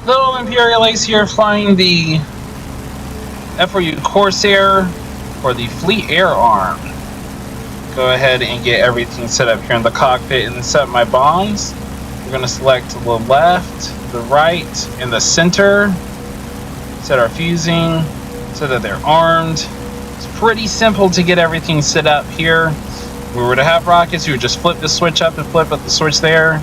Little Imperial Ace here, flying the F4U Corsair for the Fleet Air Arm. Go ahead and get everything set up here in the cockpit and set my bombs. We're going to select the left, the right, and the center. Set our fusing so that they're armed. It's pretty simple to get everything set up here. If we were to have rockets, you would just flip the switch up and flip up the switch there.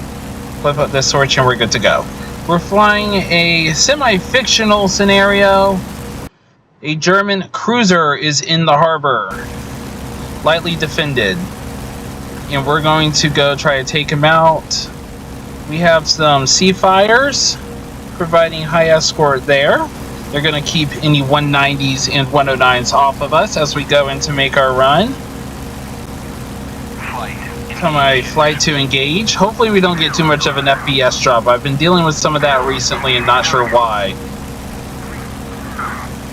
Flip up this switch and we're good to go. We're flying a semi-fictional scenario. A German cruiser is in the harbor, lightly defended, and we're going to go try to take him out. We have some sea fighters providing high escort there. They're going to keep any 190s and 109s off of us as we go in to make our run. Come my flight to engage. Hopefully we don't get too much of an FPS drop. I've been dealing with some of that recently and not sure why.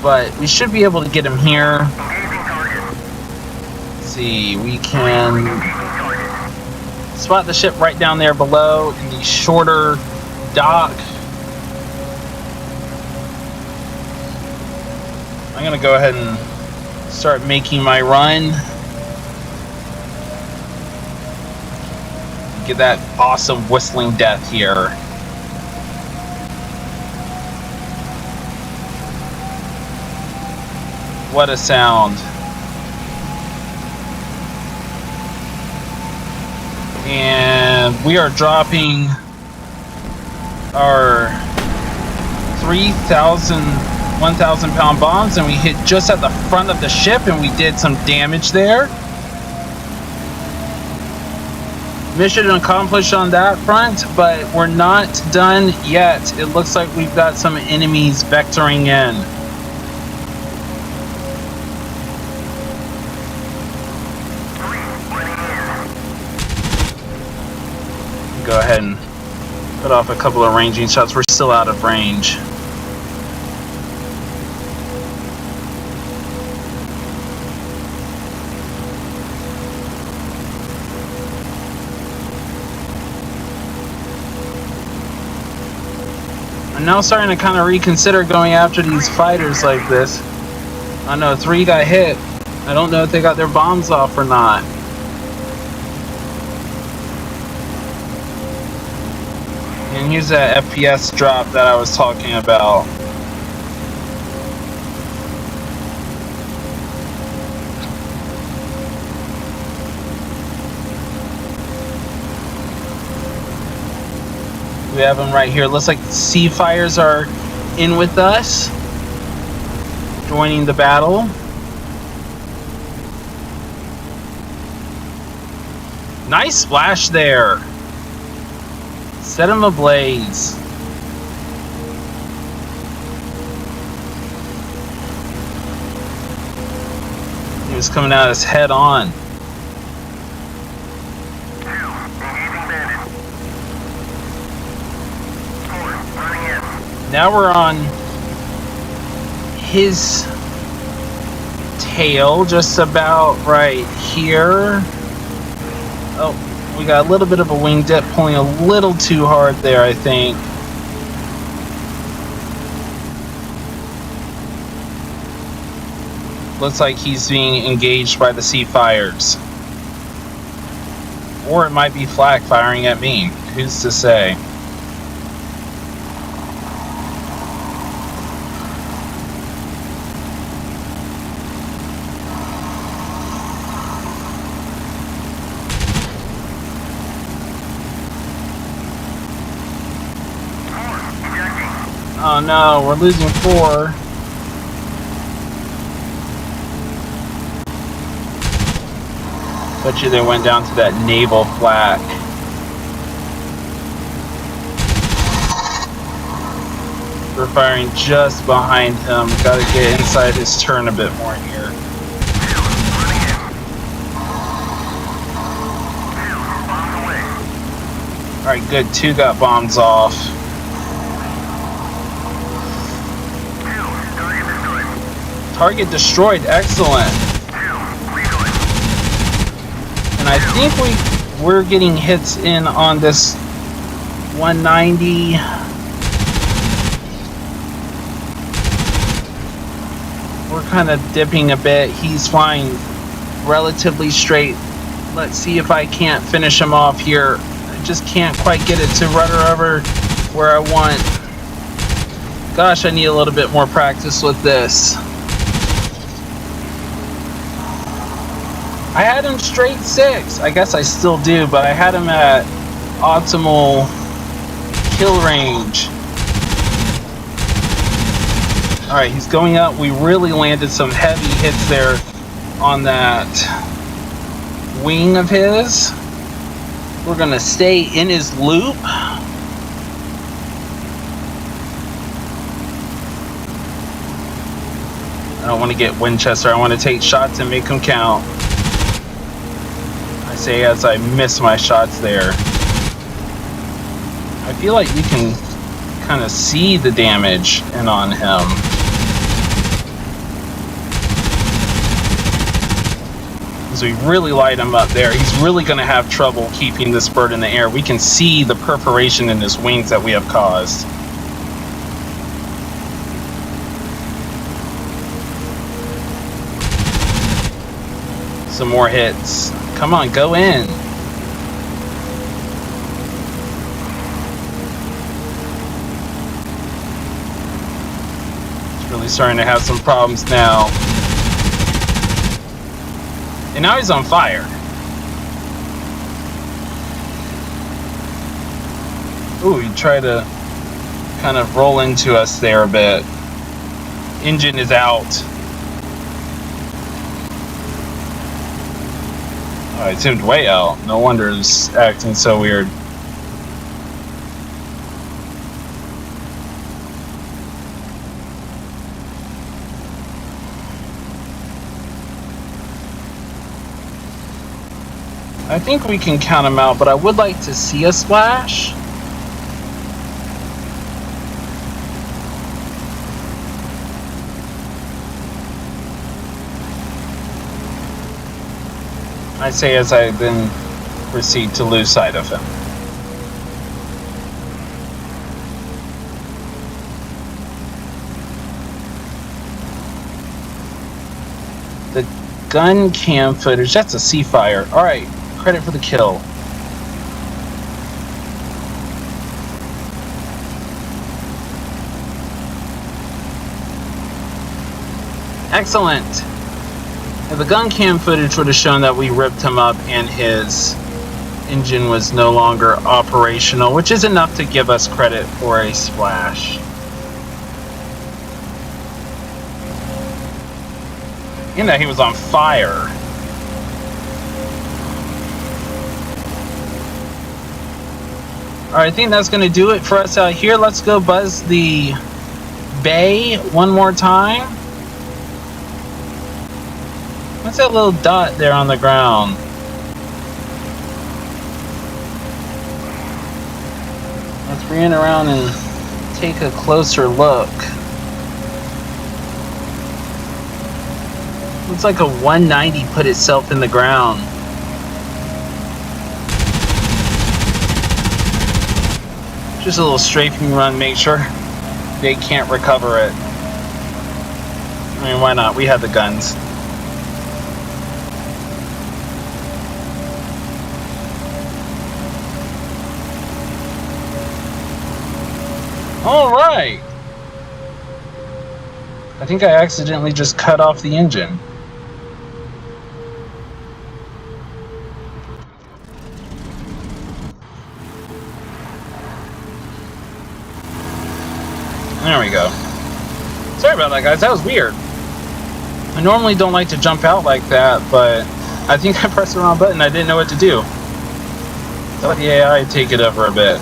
But we should be able to get him here. Let's see, we can spot the ship right down there below in the shorter dock. I'm gonna go ahead and start making my run. Get that awesome whistling death here. What a sound. And we are dropping our 1,000 pound bombs, and we hit just at the front of the ship and we did some damage there. Mission accomplished on that front, but we're not done yet. It looks like we've got some enemies vectoring in. Go ahead and put off a couple of ranging shots. We're still out of range. I'm now starting to kind of reconsider going after these fighters like this. I know 3 got hit. I don't know if they got their bombs off or not. And here's that FPS drop that I was talking about. We have them right here. Looks like the sea fighters are in with us, joining the battle. Nice splash there. Set him ablaze. He was coming at us head on. Now we're on his tail, just about right here. Oh, we got a little bit of a wing dip, pulling a little too hard there, I think. Looks like he's being engaged by the sea fighters. Or it might be flak firing at me. Who's to say? Oh no, we're losing 4. Bet you they went down to that naval flak. We're firing just behind him. Gotta get inside his turn a bit more here. Alright, good. 2 got bombs off. Target destroyed. Excellent. And I think we're getting hits in on this 190. we're kind of dipping a bit. He's flying relatively straight. Let's see if I can't finish him off here. I just can't quite get it to rudder over where I want. Gosh, I need a little bit more practice with this. I had him straight 6. I guess I still do, but I had him at optimal kill range. Alright, he's going up. We really landed some heavy hits there on that wing of his. We're going to stay in his loop. I don't want to get Winchester. I want to take shots and make them count. I say as I miss my shots there. I feel like we can kind of see the damage in on him. As we really light him up there, he's really going to have trouble keeping this bird in the air. We can see the perforation in his wings that we have caused. Some more hits. Come on, go in. It's really starting to have some problems now. And now he's on fire. Ooh, he tried to kind of roll into us there a bit. Engine is out. Oh, it zoomed way out. No wonder it's acting so weird. I think we can count them out, but I would like to see a splash. I say as I then proceed to lose sight of him. The gun cam footage, that's a C-fire. Alright, credit for the kill. Excellent. Now, the gun cam footage would have shown that we ripped him up and his engine was no longer operational, which is enough to give us credit for a splash. And that he was on fire. Alright, I think that's going to do it for us out here. Let's go buzz the bay one more time. What's that little dot there on the ground? Let's bring it around and take a closer look. Looks like a 190 put itself in the ground. Just a little strafing run, make sure they can't recover it. I mean, why not? We have the guns. Alright! I think I accidentally just cut off the engine. There we go. Sorry about that, guys. That was weird. I normally don't like to jump out like that, but I think I pressed the wrong button. I didn't know what to do. Let the AI take it over a bit.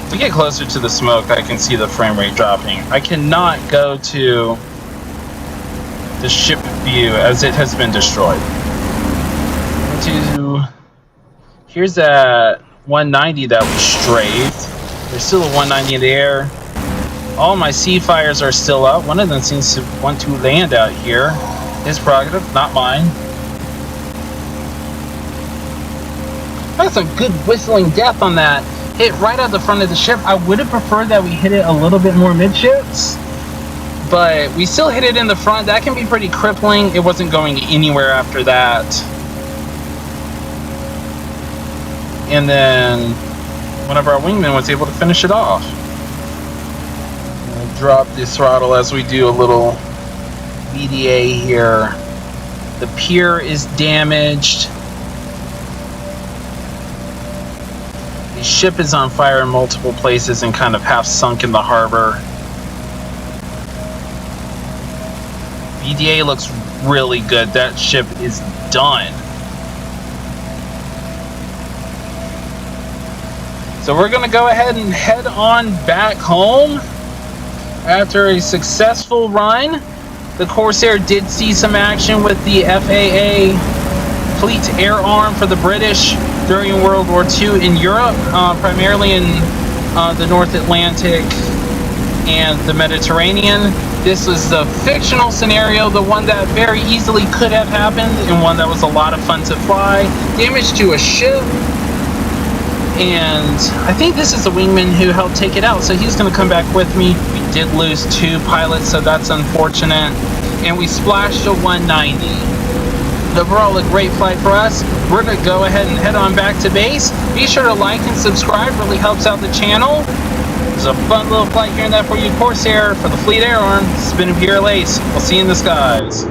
As we get closer to the smoke, I can see the frame rate dropping. I cannot go to the ship view as it has been destroyed. Here's that 190 that we strafed. There's still a 190 in the air. All my C-fires are still up. One of them seems to want to land out here. His prerogative, not mine. That's a good whistling depth on that. Hit right at the front of the ship. I would have preferred that we hit it a little bit more midships, but we still hit it in the front. That can be pretty crippling. It wasn't going anywhere after that. And then one of our wingmen was able to finish it off. We'll drop the throttle as we do a little VDA here. The pier is damaged. The ship is on fire in multiple places and kind of half sunk in the harbor. VDA looks really good. That ship is done. So we're going to go ahead and head on back home. After a successful run, the Corsair did see some action with the FAA Fleet Air Arm for the British during World War II in Europe, primarily in the North Atlantic and the Mediterranean. This was the fictional scenario, the one that very easily could have happened, and one that was a lot of fun to fly. Damage to a ship, and I think this is the wingman who helped take it out, so he's going to come back with me. We did lose 2 pilots, so that's unfortunate, and we splashed a 190. Overall, a great flight for us. We're going to go ahead and head on back to base. Be sure to like and subscribe, really helps out the channel. It was a fun little flight here in the F4U Corsair for the Fleet Air Arm. Spin up your lace. We'll see you in the skies.